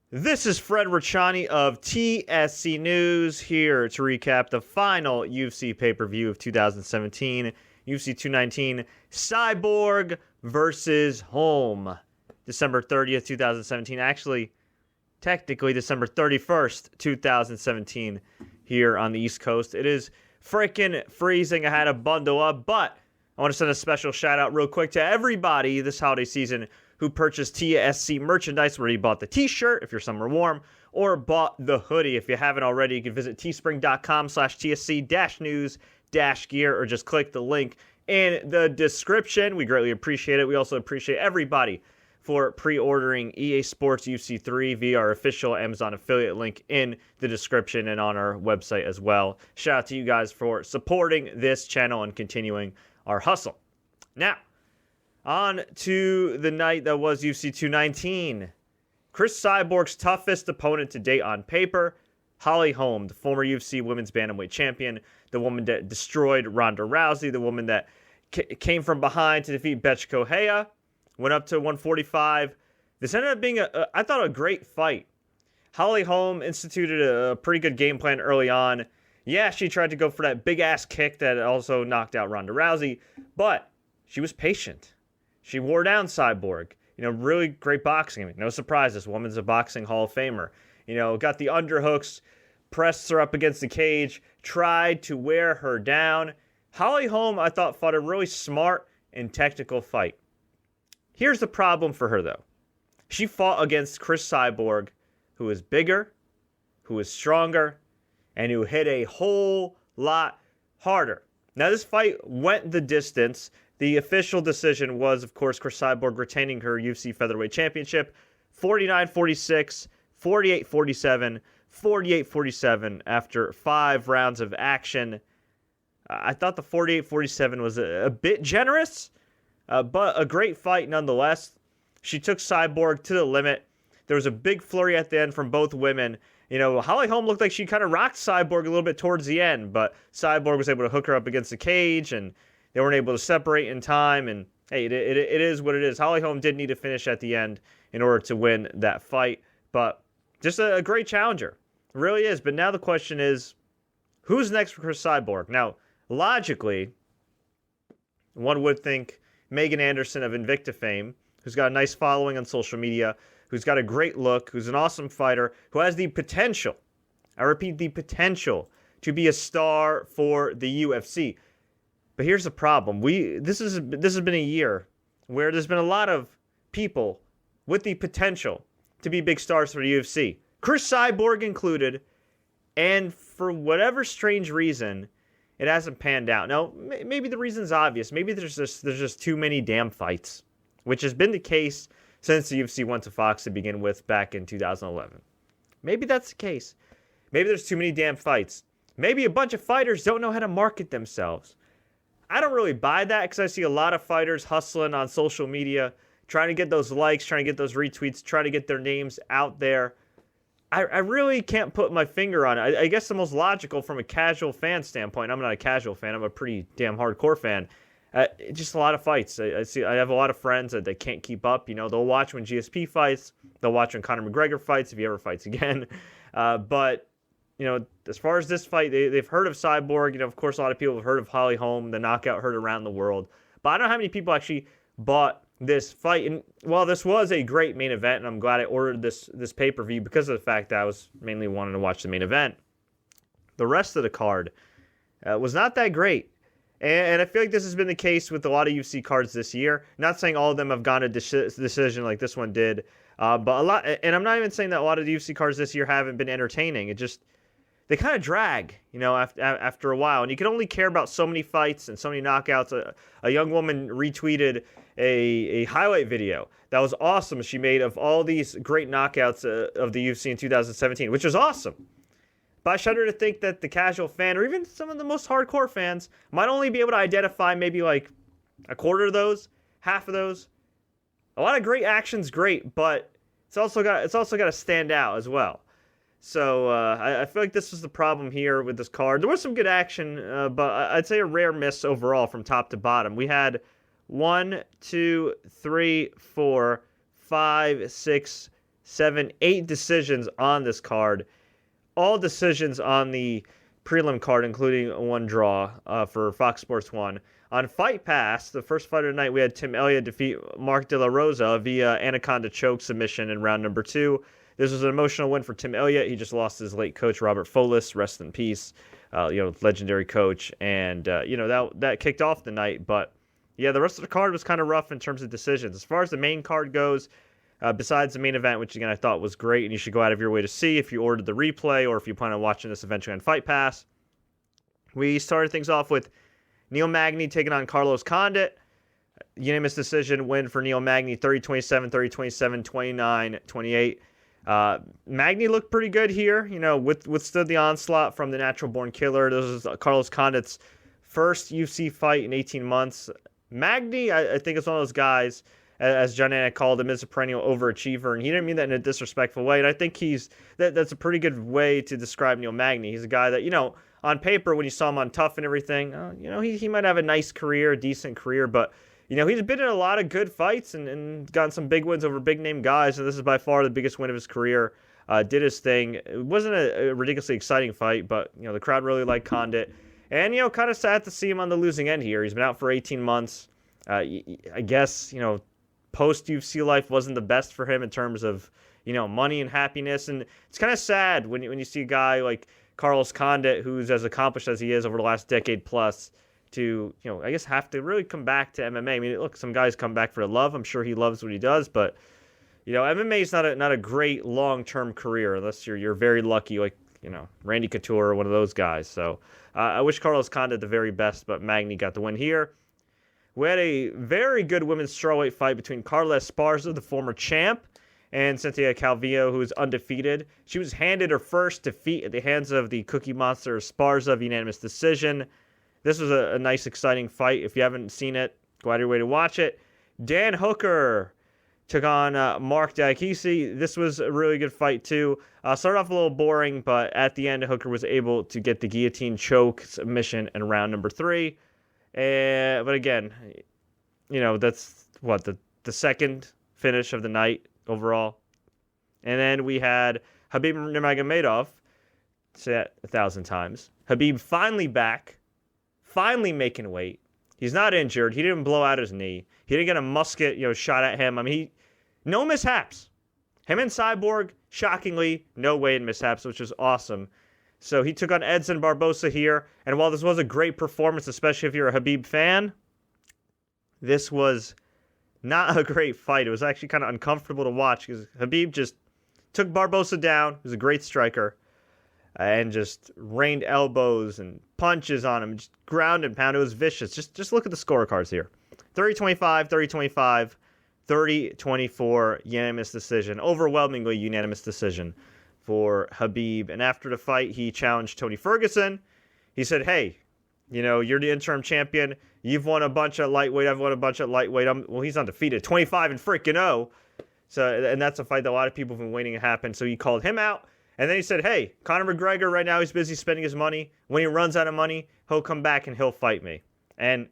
This is Fred Richani of TSC News here to recap the final UFC pay-per-view of 2017, UFC 219, Cyborg versus Holm. December 30th, 2017. Actually, technically December 31st, 2017 here on the East Coast. It is freaking freezing. I had to bundle up, but I want to send a special shout out real quick to everybody this holiday season who purchased TSC merchandise, where you bought the t-shirt if you're somewhere warm, or bought the hoodie. If you haven't already, you can visit teespring.com/TSC-news-gear, or just click the link in the description. We greatly appreciate it. We also appreciate everybody for pre-ordering EA Sports UFC 3 via our official Amazon affiliate link in the description and on our website as well. Shout out to you guys for supporting this channel and continuing our hustle. Now, on to the night that was UFC 219. Cris Cyborg's toughest opponent to date on paper, Holly Holm, the former UFC women's bantamweight champion, the woman that destroyed Ronda Rousey, the woman that came from behind to defeat Bethe Correia, went up to 145. This ended up being, I thought, a great fight. Holly Holm instituted a pretty good game plan early on. Yeah, she tried to go for that big-ass kick that also knocked out Ronda Rousey, but she was patient. She wore down Cyborg. Really great boxing. I mean, no surprise, this woman's a boxing Hall of Famer. Got the underhooks, pressed her up against the cage, tried to wear her down. Holly Holm, I thought, fought a really smart and technical fight. Here's the problem for her, though. She fought against Cris Cyborg, who is bigger, who is stronger, and who hit a whole lot harder. Now, this fight went the distance. The official decision was, of course, Cris Cyborg retaining her UFC Featherweight Championship, 49-46, 48-47, 48-47 after 5 rounds of action. I thought the 48-47 was a bit generous, but a great fight nonetheless. She took Cyborg to the limit. There was a big flurry at the end from both women. Holly Holm looked like she kind of rocked Cyborg a little bit towards the end, but Cyborg was able to hook her up against the cage, and they weren't able to separate in time, and hey, it is what it is. Holly Holm did need to finish at the end in order to win that fight, but just a great challenger. It really is. But now the question is, who's next for Cris Cyborg? Now, logically, one would think Megan Anderson of Invicta fame, who's got a nice following on social media, who's got a great look, who's an awesome fighter, who has the potential, I repeat, the potential to be a star for the UFC. But here's the problem. This has been a year where there's been a lot of people with the potential to be big stars for the UFC, Cris Cyborg included, and for whatever strange reason, it hasn't panned out. Now, maybe the reason's obvious. Maybe there's just too many damn fights, which has been the case since the UFC went to Fox to begin with back in 2011. Maybe that's the case. Maybe there's too many damn fights. Maybe a bunch of fighters don't know how to market themselves. I don't really buy that because I see a lot of fighters hustling on social media, trying to get those likes, trying to get those retweets, trying to get their names out there. I really can't put my finger on it. I guess the most logical from a casual fan standpoint, I'm not a casual fan, I'm a pretty damn hardcore fan. Just a lot of fights. I have a lot of friends that can't keep up. They'll watch when GSP fights. They'll watch when Conor McGregor fights, if he ever fights again. But as far as this fight, they've heard of Cyborg. Of course, a lot of people have heard of Holly Holm, the knockout heard around the world. But I don't know how many people actually bought this fight. And while this was a great main event, and I'm glad I ordered this pay-per-view because of the fact that I was mainly wanting to watch the main event, the rest of the card was not that great. And I feel like this has been the case with a lot of UFC cards this year. Not saying all of them have gone a decision like this one did, but a lot. And I'm not even saying that a lot of the UFC cards this year haven't been entertaining. They kind of drag, after a while. And you can only care about so many fights and so many knockouts. A young woman retweeted a highlight video that was awesome she made of all these great knockouts of the UFC in 2017, which was awesome. But I shudder to think that the casual fan, or even some of the most hardcore fans, might only be able to identify maybe like a quarter of those, half of those. A lot of great action's great, but it's also got to stand out as well. So I feel like this was the problem here with this card. There was some good action, but I'd say a rare miss overall from top to bottom. We had 1, 2, 3, 4, 5, 6, 8 decisions on this card. All decisions on the prelim card, including one draw for Fox Sports 1. On Fight Pass, the first fight of the night, we had Tim Elliott defeat Mark De La Rosa via Anaconda choke submission in round number 2. This was an emotional win for Tim Elliott. He just lost his late coach, Robert Folis, rest in peace, legendary coach. And, that kicked off the night. But, yeah, the rest of the card was kind of rough in terms of decisions. As far as the main card goes, besides the main event, which, again, I thought was great, and you should go out of your way to see if you ordered the replay or if you plan on watching this eventually on Fight Pass, we started things off with Neil Magny taking on Carlos Condit. Unanimous decision win for Neil Magny, 30-27, 30-27, 29-28. Magny looked pretty good here, withstood the onslaught from the natural-born killer. This is Carlos Condit's first UFC fight in 18 months. Magny, I think, is one of those guys, as John Anik called him, is a perennial overachiever, and he didn't mean that in a disrespectful way. And I think that's a pretty good way to describe Neil Magny. He's a guy that, on paper, when you saw him on Tough and everything, he might have a nice career, a decent career, but, he's been in a lot of good fights and gotten some big wins over big-name guys, and this is by far the biggest win of his career. Did his thing. It wasn't a ridiculously exciting fight, but, the crowd really liked Condit. And, kind of sad to see him on the losing end here. He's been out for 18 months. I guess, post-UFC life wasn't the best for him in terms of, money and happiness. And it's kind of sad when you see a guy like Carlos Condit, who's as accomplished as he is over the last decade plus, to, I guess have to really come back to MMA. I mean, look, some guys come back for the love. I'm sure he loves what he does, but, MMA is not a great long-term career unless you're very lucky, like, Randy Couture or one of those guys. So I wish Carlos Condit the very best, but Magny got the win here. We had a very good women's strawweight fight between Carla Esparza, the former champ, and Cynthia Calvillo, who is undefeated. She was handed her first defeat at the hands of the Cookie Monster Esparza of unanimous decision. This was a nice, exciting fight. If you haven't seen it, go out of your way to watch it. Dan Hooker took on Mark Diakisi. This was a really good fight, too. Started off a little boring, but at the end, Hooker was able to get the guillotine choke submission in round number 3. But again, that's the second finish of the night overall. And then we had Habib Nurmagomedov, say that 1,000 times. Habib finally back, finally making weight. He's not injured. He didn't blow out his knee. He didn't get a musket, shot at him. I mean, no mishaps. Him and Cyborg, shockingly, no weigh-in mishaps, which is awesome. So he took on Edson Barbosa here. And while this was a great performance, especially if you're a Habib fan, this was not a great fight. It was actually kind of uncomfortable to watch because Habib just took Barbosa down. He was a great striker. And just rained elbows and punches on him. Just ground and pound. It was vicious. Just look at the scorecards here. 30-25, 30-25, 30-24, unanimous decision. Overwhelmingly unanimous decision for Habib. And after the fight, he challenged Tony Ferguson. He said, hey, you're the interim champion. You've won a bunch of lightweight. I've won a bunch of lightweight. He's undefeated. 25-0. So, and that's a fight that a lot of people have been waiting to happen. So he called him out. And then he said, hey, Conor McGregor, right now he's busy spending his money. When he runs out of money, he'll come back and he'll fight me. And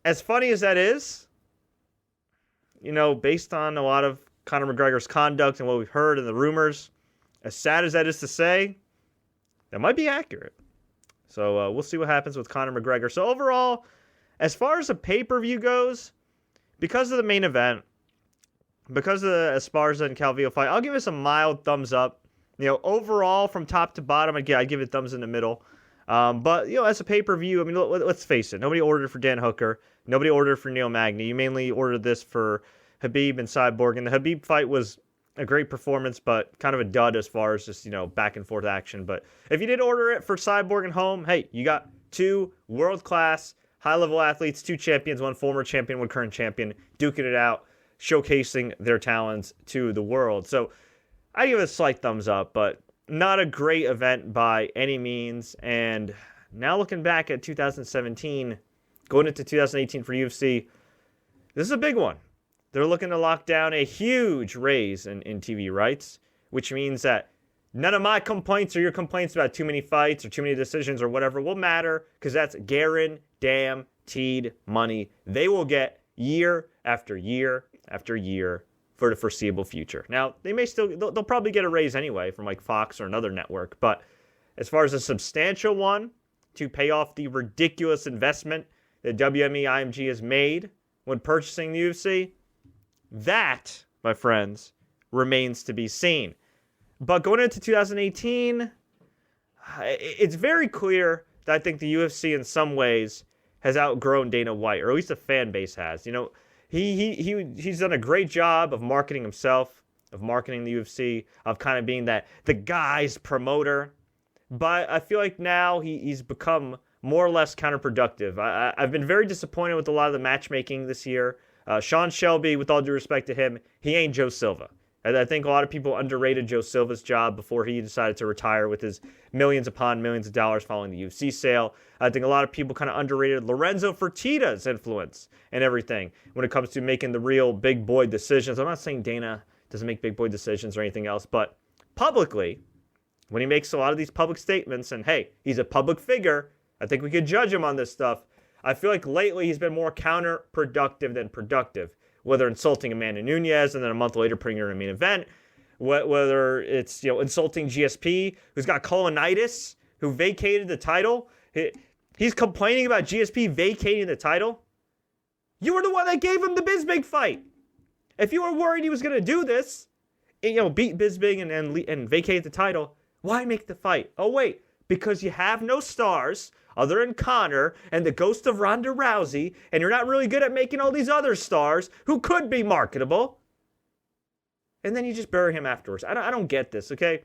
as funny as that is, based on a lot of Conor McGregor's conduct and what we've heard and the rumors, as sad as that is to say, that might be accurate. So we'll see what happens with Conor McGregor. So overall, as far as the pay-per-view goes, because of the main event, because of the Esparza and Calvillo fight, I'll give it a mild thumbs up. Overall, from top to bottom, I'd give it thumbs in the middle. But, as a pay-per-view, I mean, let's face it. Nobody ordered for Dan Hooker. Nobody ordered for Neil Magny. You mainly ordered this for Habib and Cyborg. And the Habib fight was a great performance, but kind of a dud as far as just, back-and-forth action. But if you did order it for Cyborg and Holm, hey, you got 2 world-class, high-level athletes, 2 champions, 1 former champion, 1 current champion, duking it out, showcasing their talents to the world. So I give it a slight thumbs up, but not a great event by any means. And now looking back at 2017, going into 2018 for UFC, this is a big one. They're looking to lock down a huge raise in TV rights, which means that none of my complaints or your complaints about too many fights or too many decisions or whatever will matter, because that's guaranteed money they will get year after year after year for the foreseeable future. Now, they'll probably get a raise anyway from like Fox or another network, but as far as a substantial one to pay off the ridiculous investment that WME IMG has made when purchasing the UFC, that, my friends, remains to be seen. But going into 2018, it's very clear that I think the UFC in some ways has outgrown Dana White, or at least the fan base has. You know, he's done a great job of marketing himself, of marketing the UFC, of kind of being the guy's promoter. But I feel like now he's become more or less counterproductive. I've been very disappointed with a lot of the matchmaking this year. Sean Shelby, with all due respect to him, he ain't Joe Silva. I think a lot of people underrated Joe Silva's job before he decided to retire with his millions upon millions of dollars following the UFC sale. I think a lot of people kind of underrated Lorenzo Fertitta's influence and everything when it comes to making the real big boy decisions. I'm not saying Dana doesn't make big boy decisions or anything else, but publicly, when he makes a lot of these public statements, and hey, he's a public figure, I think we could judge him on this stuff. I feel like lately he's been more counterproductive than productive, whether insulting Amanda Nunes and then a month later putting her in a main event, whether it's insulting GSP, who's got colonitis, who vacated the title. He's complaining about GSP vacating the title. You were the one that gave him the Bisping fight. If you were worried he was going to do this, beat Bisping and vacate the title, why make the fight? Oh, wait, because you have no stars other than Conor and the ghost of Ronda Rousey, and you're not really good at making all these other stars who could be marketable. And then you just bury him afterwards. I don't get this, okay?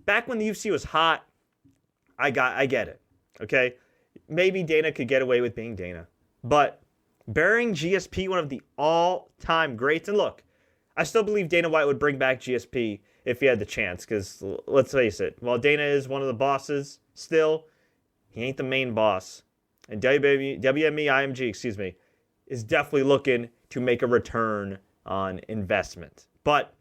Back when the UFC was hot, I get it, okay? Maybe Dana could get away with being Dana. But burying GSP, one of the all-time greats, and look, I still believe Dana White would bring back GSP if he had the chance, because let's face it, while Dana is one of the bosses still, he ain't the main boss. And WME IMG, is definitely looking to make a return on investment. But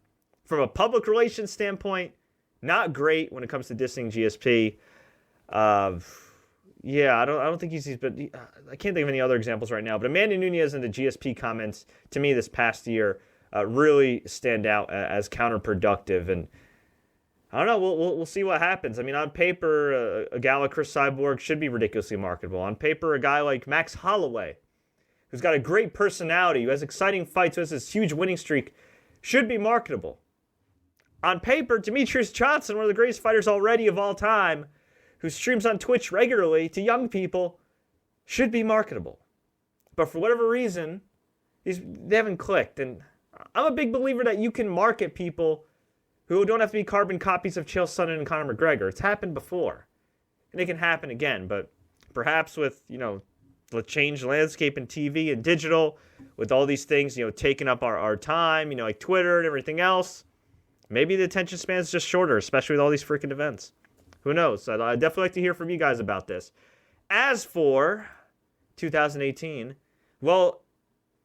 from a public relations standpoint, not great when it comes to dissing GSP. I don't think he's but I can't think of any other examples right now. But Amanda Nunes and the GSP comments to me this past year really stand out as counterproductive, and I don't know. We'll see what happens. I mean, on paper, a guy like Cris Cyborg should be ridiculously marketable. On paper, a guy like Max Holloway, who's got a great personality, who has exciting fights, who has this huge winning streak, should be marketable. On paper, Demetrius Johnson, one of the greatest fighters already of all time, who streams on Twitch regularly to young people, should be marketable. But for whatever reason, they haven't clicked. And I'm a big believer that you can market people who don't have to be carbon copies of Chael Sonnen and Conor McGregor. It's happened before, and it can happen again. But perhaps with, the changed landscape in TV and digital, with all these things, taking up our time, like Twitter and everything else, maybe the attention span is just shorter, especially with all these freaking events. Who knows? I'd definitely like to hear from you guys about this. As for 2018, well,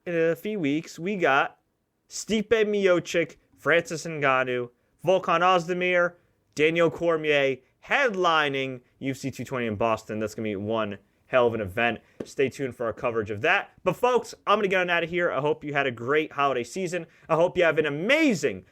in a few weeks, we got Stipe Miocic, Francis Ngannou, Volkan Ozdemir, Daniel Cormier headlining UFC 220 in Boston. That's going to be one hell of an event. Stay tuned for our coverage of that. But folks, I'm going to get on out of here. I hope you had a great holiday season. I hope you have an amazing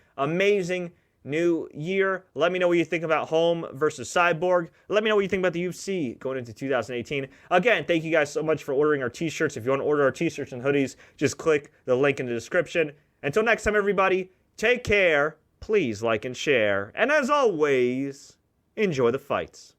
new year. Let me know what you think about Holm versus Cyborg. Let me know what you think about the UFC going into 2018. Again, thank you guys so much for ordering our t-shirts. If you want to order our t-shirts and hoodies, just click the link in the description. Until next time, everybody, take care. Please like and share. And as always, enjoy the fights.